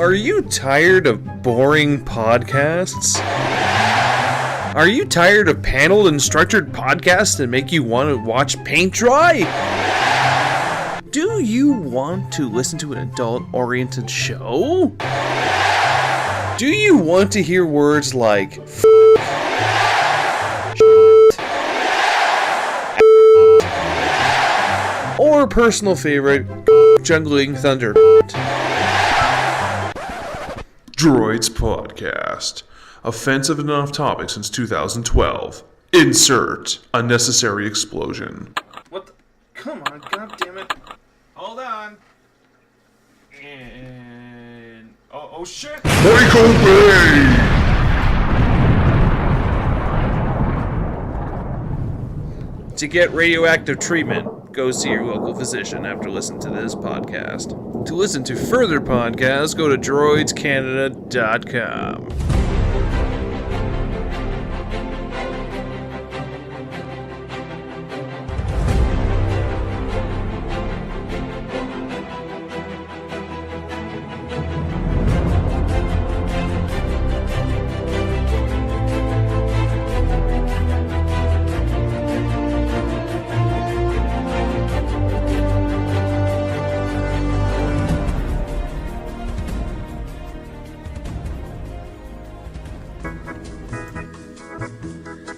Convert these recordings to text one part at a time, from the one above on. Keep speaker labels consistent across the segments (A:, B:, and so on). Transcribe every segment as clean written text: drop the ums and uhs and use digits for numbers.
A: Are you tired of boring podcasts? Are you tired of paneled and structured podcasts that make you want to watch paint dry? Do you want to listen to an adult-oriented show? Do you want to hear words like or personal favorite, jungling thunder?
B: Droids Podcast. Offensive and off-topic since 2012. Insert unnecessary explosion.
A: What the? Come on, god damn it. Hold on. And... Oh shit!
B: Michael Bay!
A: To get radioactive treatment, go see your local physician after listening to this podcast. To listen to further podcasts, go to droidscanada.com.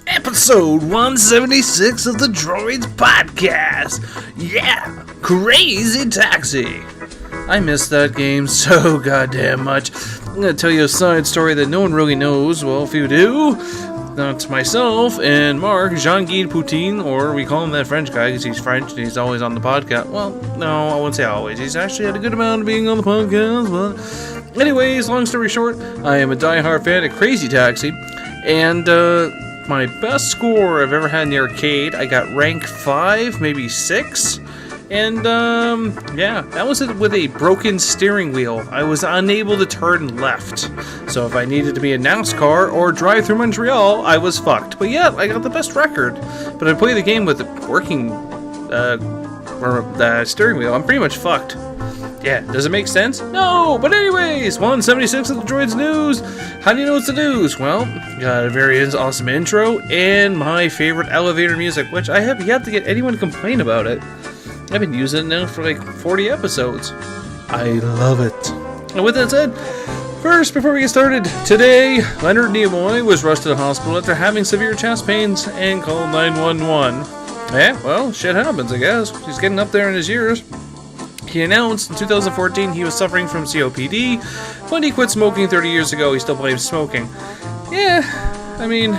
A: Episode 176 of the Droids Podcast. Yeah, Crazy Taxi. I missed that game so goddamn much. I'm going to tell you a side story that no one really knows. Well, if you do, that's myself and Mark, Jean-Guy Poutine, or we call him that French guy because he's French and he's always on the podcast. Well, no, I wouldn't say always. He's actually had a good amount of being on the podcast. But anyways, long story short, I am a diehard fan of Crazy Taxi. And, my best score I've ever had in the arcade, I got rank 5, maybe 6. And, yeah, that was it with a broken steering wheel. I was unable to turn left. So if I needed to be in NASCAR or drive through Montreal, I was fucked. But yeah, I got the best record. But I play the game with the working, steering wheel. I'm pretty much fucked. Yeah, does it make sense? No! But anyways, 176 of the Droids News. How do you know it's the news? Well, got a very awesome intro and my favorite elevator music, which I have yet to get anyone to complain about it. I've been using it now for like 40 episodes. I love it. And with that said, first, before we get started, today, Leonard Nimoy was rushed to the hospital after having severe chest pains and called 911. Yeah, well, shit happens, I guess. He's getting up there in his years. He announced in 2014 he was suffering from COPD. When he quit smoking 30 years ago, he still blames smoking. Yeah, I mean,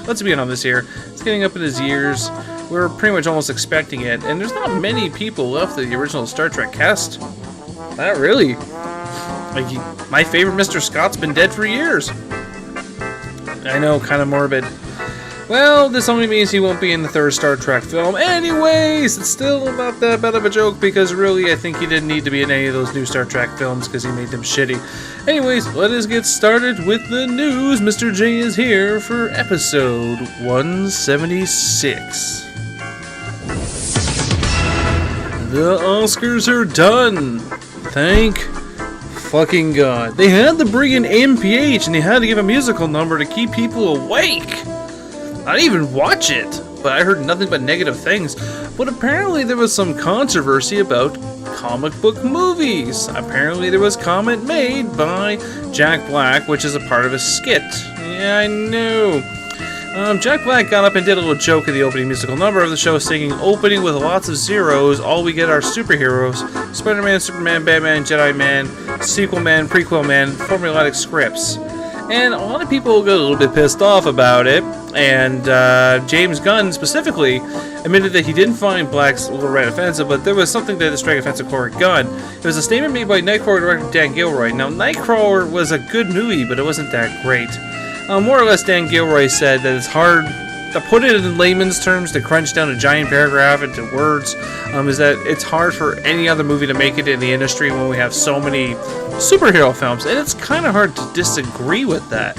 A: let's be honest here. He's getting up in his years. We're pretty much almost expecting it. And there's not many people left of the original Star Trek cast. Not really. Like, my favorite Mr. Scott's been dead for years. I know, kind of morbid. Well, this only means he won't be in the third Star Trek film. Anyways, it's still not that bad of a joke because really I think he didn't need to be in any of those new Star Trek films because he made them shitty. Anyways, let us get started with the news. Mr. J is here for episode 176. The Oscars are done. Thank fucking God. They had to bring in MPH and they had to give a musical number to keep people awake. I didn't even watch it, but I heard nothing but negative things. But apparently there was some controversy about comic book movies. Apparently there was a comment made by Jack Black, which is a part of a skit. Yeah, I know. Jack Black got up and did a little joke in the opening musical number of the show, singing opening with lots of zeros, all we get are superheroes, Spider-Man, Superman, Batman, Jedi Man, Sequel Man, Prequel Man, formulaic scripts. And a lot of people got a little bit pissed off about it, and James Gunn specifically admitted that he didn't find Black's little red offensive, but there was something that struck offensive for Gunn. It was a statement made by Nightcrawler director Dan Gilroy. Now, Nightcrawler was a good movie, but it wasn't that great. More or less, Dan Gilroy said that it's hard to put it in layman's terms, to crunch down a giant paragraph into words, is that it's hard for any other movie to make it in the industry when we have so many superhero films, and it's kind of hard to disagree with that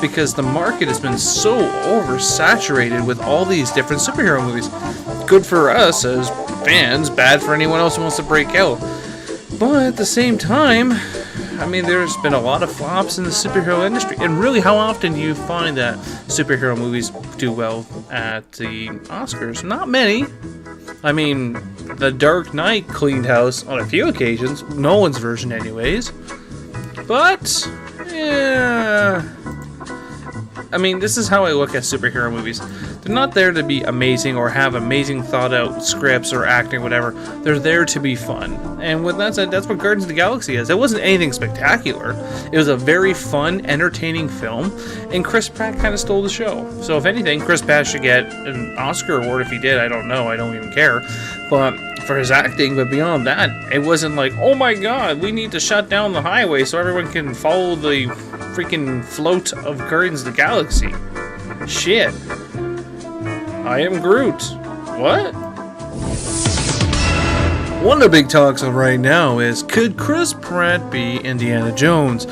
A: because the market has been so oversaturated with all these different superhero movies. Good for us as fans, bad for anyone else who wants to break out. But at the same time, I mean, there's been a lot of flops in the superhero industry. And really, how often do you find that superhero movies do well at the Oscars? Not many. I mean, The Dark Knight cleaned house on a few occasions. Nolan's version anyways. But, yeah... I mean, this is how I look at superhero movies. They're not there to be amazing or have amazing thought out scripts or acting or whatever. They're there to be fun. And with that said, that's what Guardians of the Galaxy is. It wasn't anything spectacular. It was a very fun, entertaining film, and Chris Pratt kind of stole the show. So if anything, Chris Pratt should get an Oscar award if he did. I don't know. I don't even care. But for his acting, but beyond that, it wasn't like, oh my god, we need to shut down the highway so everyone can follow the freaking float of Guardians of the Galaxy. Shit. I am Groot. What? One of the big talks of right now is, could Chris Pratt be Indiana Jones?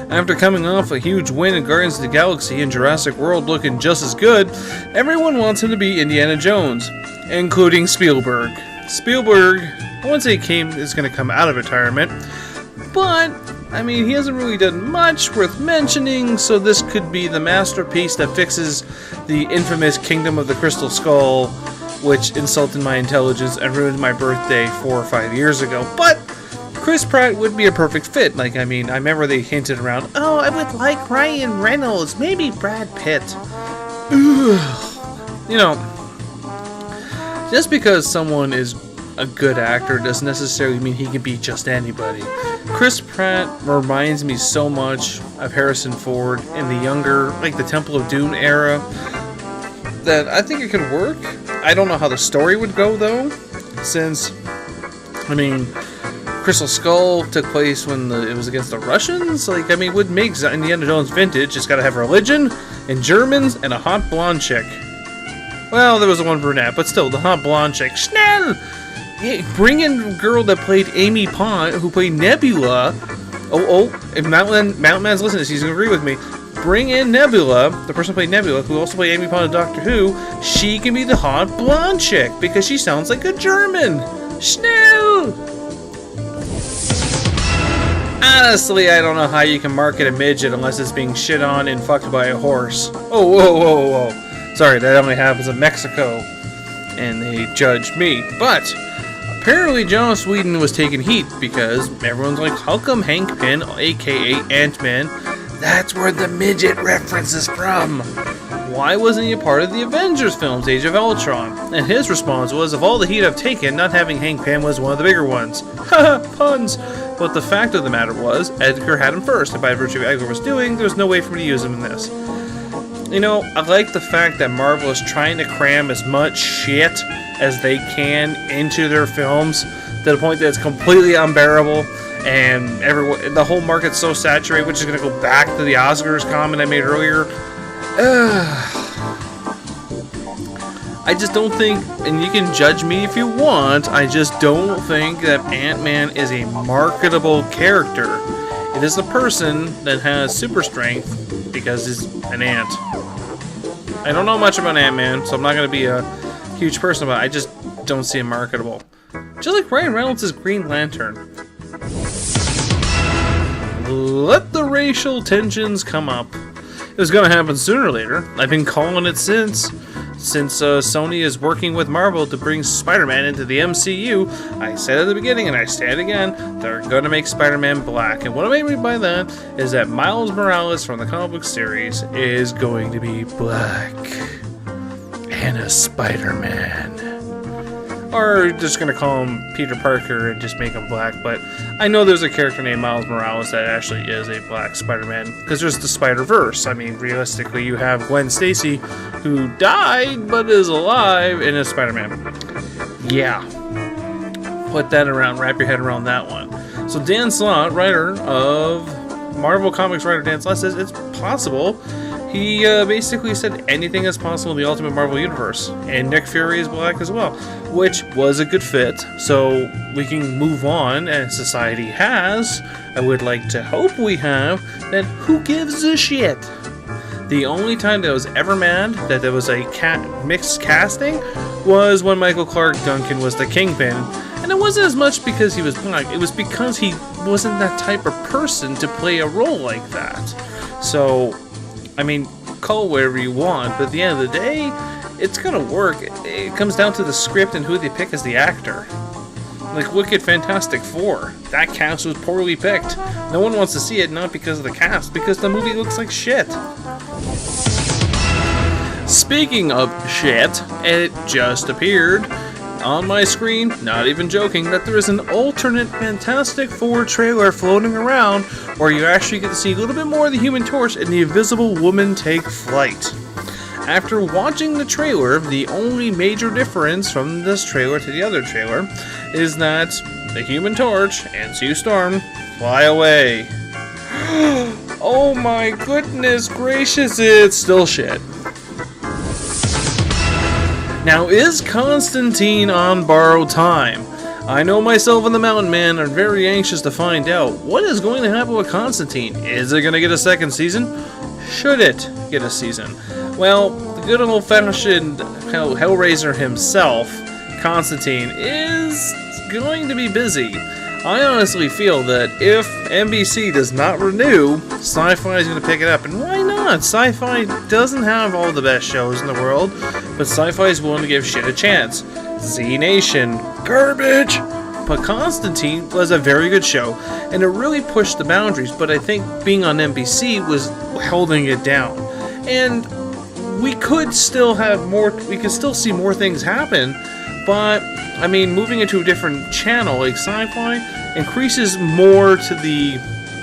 A: After coming off a huge win in Guardians of the Galaxy and Jurassic World looking just as good, everyone wants him to be Indiana Jones, including Spielberg. Spielberg, I wouldn't say is going to come out of retirement, but I mean, he hasn't really done much worth mentioning, so this could be the masterpiece that fixes the infamous Kingdom of the Crystal Skull, which insulted my intelligence and ruined my birthday 4 or 5 years ago. But Chris Pratt would be a perfect fit. Like, I mean, I remember they hinted around, oh, I would like Ryan Reynolds, maybe Brad Pitt. Ugh. You know, just because someone is a good actor doesn't necessarily mean he can be just anybody. Chris Pratt reminds me so much of Harrison Ford in the younger, like the Temple of Doom era, that I think it could work. I don't know how the story would go though, since, I mean, Crystal Skull took place when it was against the Russians. Like, I mean, it would make Indiana Jones vintage. It's got to have religion and Germans and a hot blonde chick. Well, there was one brunette, but still, the hot blonde chick. Schnell! Bring in the girl that played Amy Pond, who played Nebula. If Mountainman's listening to this, he's going to agree with me. Bring in Nebula, the person who played Nebula, who also played Amy Pond in Doctor Who. She can be the hot blonde chick, because she sounds like a German. Schnell! Honestly, I don't know how you can market a midget unless it's being shit on and fucked by a horse. Oh, whoa. Sorry, that only happens in Mexico. And they judged me. But apparently Joss Whedon was taking heat because everyone's like, how come Hank Pym, aka Ant-Man, that's where the midget reference is from? Why wasn't he a part of the Avengers films, Age of Ultron? And his response was, of all the heat I've taken, not having Hank Pym was one of the bigger ones. Haha, puns! But the fact of the matter was, Edgar had him first, and by virtue of what Edgar was doing, there was no way for me to use him in this. You know, I like the fact that Marvel is trying to cram as much shit as they can into their films to the point that it's completely unbearable, and the whole market's so saturated, which is going to go back to the Oscars comment I made earlier. I just don't think, and you can judge me if you want, I just don't think that Ant-Man is a marketable character. It is a person that has super strength because he's an ant. I don't know much about Ant-Man, so I'm not going to be a huge person about it. I just don't see him marketable. Just like Ryan Reynolds' Green Lantern. Let the racial tensions come up. It was going to happen sooner or later. I've been calling it since Sony is working with Marvel to bring Spider-Man into the MCU. I said at the beginning, and I say it again, they're going to make Spider-Man black. And what I mean by that is that Miles Morales from the comic book series is going to be black. And a Spider-Man. Or just going to call him Peter Parker and just make him black. But I know there's a character named Miles Morales that actually is a black Spider-Man. Because there's the Spider-Verse. I mean, realistically, you have Gwen Stacy, who died but is alive and is Spider-Man. Yeah. Put that around, wrap your head around that one. So Dan Slott, writer of Marvel Comics writer Dan Slott, says it's possible. He basically said anything is possible in the Ultimate Marvel Universe. And Nick Fury is black as well, which was a good fit. So we can move on, as society has. I would like to hope we have. Then who gives a shit? The only time that I was ever mad that there was a mixed casting was when Michael Clark Duncan was the Kingpin. And it wasn't as much because he was black, it was because he wasn't that type of person to play a role like that. So, I mean, call it whatever you want, but at the end of the day, it's gonna work. It comes down to the script and who they pick as the actor. Like Wicked Fantastic Four. That cast was poorly picked. No one wants to see it, not because of the cast, because the movie looks like shit. Speaking of shit, it just appeared on my screen, not even joking, that there is an alternate Fantastic Four trailer floating around where you actually get to see a little bit more of the Human Torch and the Invisible Woman take flight. After watching the trailer, the only major difference from this trailer to the other trailer is that the Human Torch and Sue Storm fly away. Oh my goodness gracious, it's still shit. Now, is Constantine on borrowed time? I know myself and the Mountain Man are very anxious to find out what is going to happen with Constantine. Is it going to get a second season? Should it get a season? Well, the good old-fashioned Hellraiser himself, Constantine, is going to be busy. I honestly feel that if NBC does not renew, Sci-Fi is going to pick it up. And why not? Sci-Fi doesn't have all the best shows in the world, but Sci-Fi is willing to give shit a chance. Z Nation, garbage! But Constantine was a very good show, and it really pushed the boundaries, but I think being on NBC was holding it down. And we could still have more, we could still see more things happen, but I mean, moving into a different channel like Sci-Fi increases more to the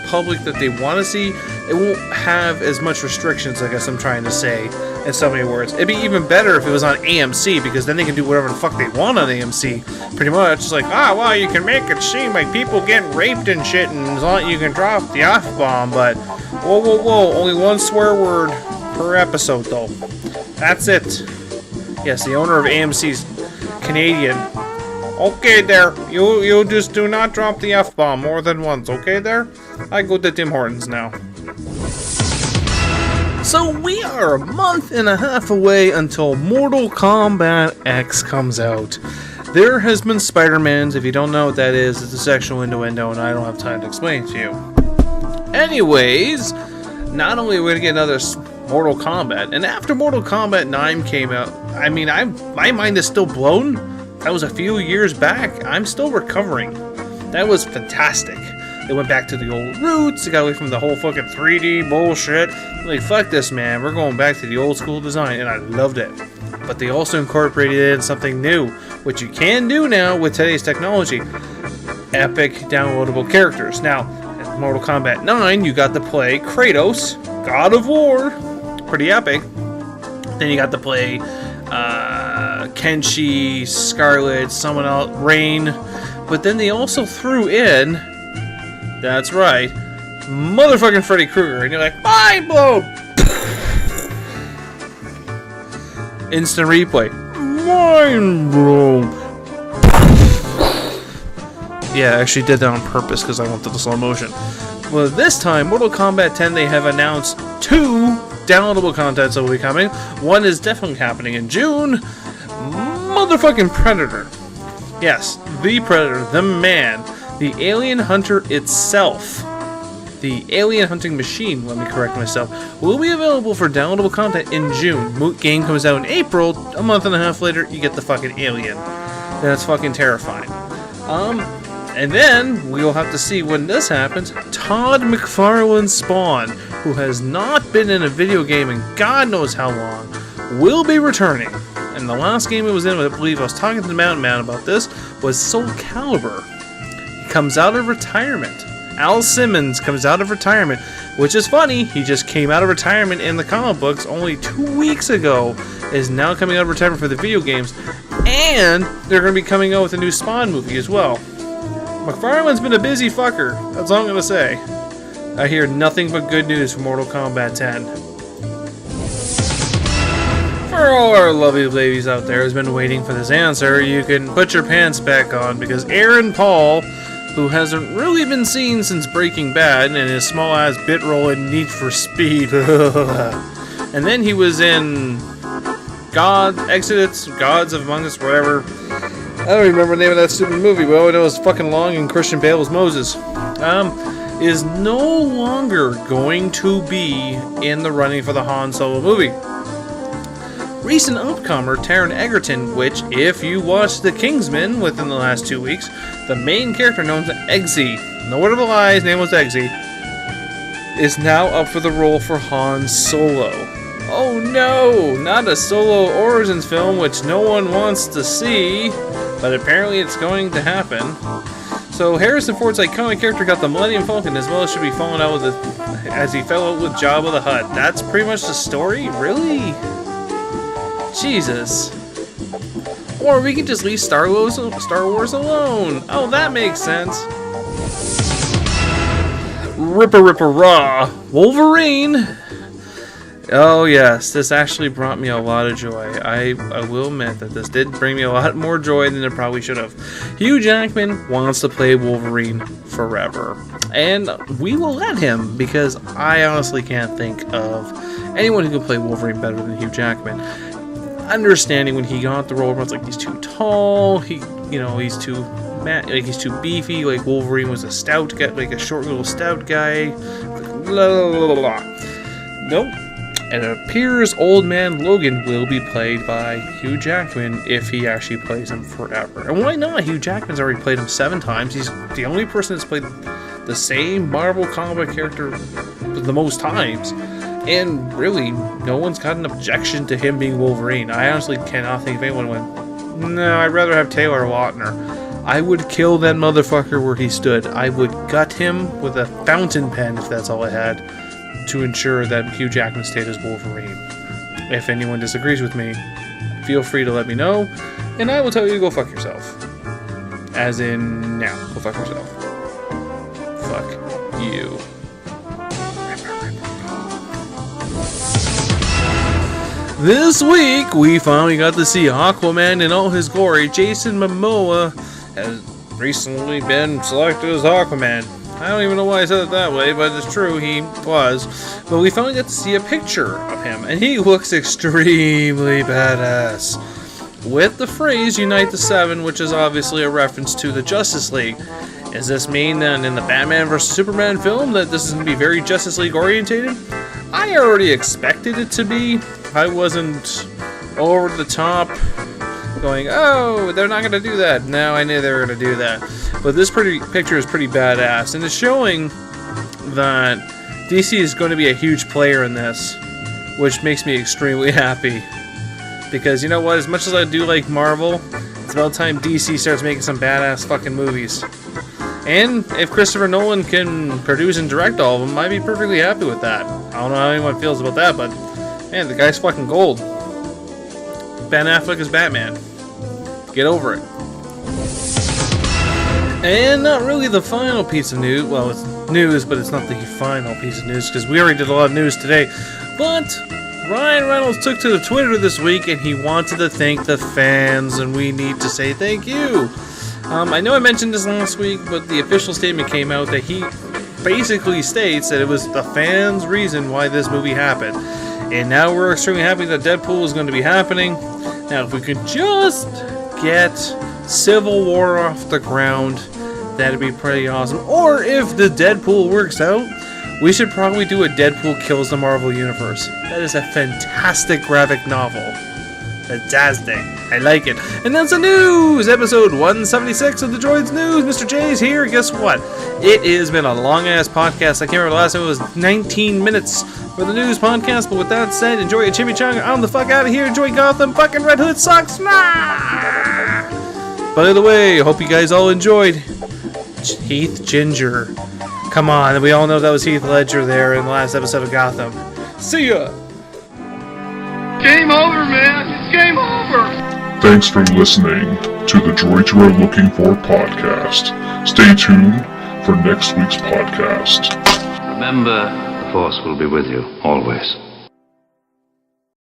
A: public that they want to see. It won't have as much restrictions, I guess I'm trying to say, in so many words. It'd be even better if it was on AMC, because then they can do whatever the fuck they want on AMC. Pretty much, it's like, well, you can make it seem like people getting raped and shit, and as long as you can drop the F-bomb, but whoa, only one swear word per episode, though. That's it. Yes, the owner of AMC's Canadian. Okay there, you just do not drop the F-bomb more than once, okay there? I go to Tim Hortons now. So we are a month and a half away until Mortal Kombat X comes out. There has been Spider-Man's. If you don't know what that is, it's a sexual innuendo, and I don't have time to explain it to you. Anyways, not only are we going to get another Mortal Kombat, and after Mortal Kombat 9 came out, I mean, my mind is still blown. That was a few years back. I'm still recovering. That was fantastic. They went back to the old roots. They got away from the whole fucking 3D bullshit. Like, fuck this, man. We're going back to the old school design, and I loved it. But they also incorporated in something new, which you can do now with today's technology. Epic downloadable characters. Now, in Mortal Kombat 9, you got to play Kratos, God of War. Pretty epic. Then you got to play Kenshi, Scarlet, someone else, Rain. But then they also threw in, that's right, motherfucking Freddy Krueger. And you're like, mind blown! Instant replay. Mind blown! Yeah, I actually did that on purpose because I wanted the slow motion. Well, this time, Mortal Kombat 10, they have announced 2 downloadable contents that will be coming. One is definitely happening in June. Motherfucking Predator. Yes, the Predator, the man, the alien hunter itself, the alien hunting machine, let me correct myself, will be available for downloadable content in June. Game comes out in April. A month and a half later, you get the fucking alien. That's fucking terrifying. And then we'll have to see when this happens. Todd McFarlane's Spawn, who has not been in a video game in God knows how long, will be returning. And the last game it was in, I believe I was talking to the Mountain Man about this, was Soul Calibur. He comes out of retirement. Al Simmons comes out of retirement, which is funny. He just came out of retirement in the comic books only 2 weeks ago, is now coming out of retirement for the video games, and they're going to be coming out with a new Spawn movie as well. McFarlane's been a busy fucker, that's all I'm going to say. I hear nothing but good news from Mortal Kombat 10. For all our lovely ladies out there who's been waiting for this answer, you can put your pants back on, because Aaron Paul, who hasn't really been seen since Breaking Bad and his small-ass bit role in Need for Speed, and then he was in Gods of Among Us, whatever. I don't remember the name of that stupid movie, but all I know is fucking long and Christian Bale was Moses. Is no longer going to be in the running for the Han Solo movie. Recent upcomer Taron Egerton, which, if you watched The Kingsman within the last 2 weeks, the main character known as Eggsy, no word of a lie, his name was Eggsy, is now up for the role for Han Solo. Oh no, not a Solo Origins film, which no one wants to see, but apparently it's going to happen. So Harrison Ford's iconic character got the Millennium Falcon, as well as should be falling out with as he fell out with Jabba the Hutt. That's pretty much the story? Really? Jesus. Or we can just leave Star Wars alone. Oh, that makes sense. Ripper Raw. Wolverine. Oh yes, this actually brought me a lot of joy. I will admit that this did bring me a lot more joy than it probably should have. Hugh Jackman wants to play Wolverine forever. And we will let him, because I honestly can't think of anyone who can play Wolverine better than Hugh Jackman. Understanding when he got the role, it's like he's too tall, he's too he's too beefy, like Wolverine was a stout guy, like a short little stout guy. Blah, blah, blah, blah. Nope. And it appears Old Man Logan will be played by Hugh Jackman if he actually plays him forever. And why not? Hugh Jackman's already played him 7 times. He's the only person that's played the same Marvel comic character the most times. And really, no one's got an objection to him being Wolverine. I honestly cannot think of anyone who went, no, I'd rather have Taylor Lautner. I would kill that motherfucker where he stood. I would gut him with a fountain pen if that's all I had, to ensure that Hugh Jackman stayed as Wolverine. If anyone disagrees with me, feel free to let me know, and I will tell you to go fuck yourself. As in, now, go fuck yourself. Fuck you. This week, we finally got to see Aquaman in all his glory. Jason Momoa has recently been selected as Aquaman. I don't even know why I said it that way, but it's true, he was. But we finally got to see a picture of him, and he looks extremely badass. With the phrase, Unite the Seven, which is obviously a reference to the Justice League. Does this mean that in the Batman vs. Superman film that this is going to be very Justice League orientated? I already expected it to be. I wasn't over the top going, oh, they're not going to do that. No, I knew they were going to do that. But this picture is pretty badass, and it's showing that DC is going to be a huge player in this, which makes me extremely happy. Because you know what, as much as I do like Marvel, it's about time DC starts making some badass fucking movies. And if Christopher Nolan can produce and direct all of them, I'd be perfectly happy with that. I don't know how anyone feels about that, but man, the guy's fucking gold. Ben Affleck is Batman. Get over it. And not really the final piece of news. Well, it's news, but it's not the final piece of news, because we already did a lot of news today. But Ryan Reynolds took to the Twitter this week, and he wanted to thank the fans, and we need to say thank you. I know I mentioned this last week, but the official statement came out that he basically states that it was the fans' reason why this movie happened. And now we're extremely happy that Deadpool is going to be happening. Now, if we could just get Civil War off the ground, that'd be pretty awesome. Or if the Deadpool works out, we should probably do a Deadpool Kills the Marvel Universe. That is a fantastic graphic novel. Fantastic. I like it. And that's the news! Episode 176 of the Droids News. Mr. J's here. Guess what? It has been a long-ass podcast. I can't remember the last time it was 19 minutes for the news podcast. But with that said, enjoy a chimichanga. I'm the fuck out of here. Enjoy Gotham. Fucking Red Hood sucks. By the way, I hope you guys all enjoyed Heath Ginger. Come on, we all know that was Heath Ledger there in the last episode of Gotham. See ya!
C: Game over, man! It's game over!
B: Thanks for listening to the Droids You Are Looking For podcast. Stay tuned for next week's podcast.
D: Remember, the Force will be with you, always.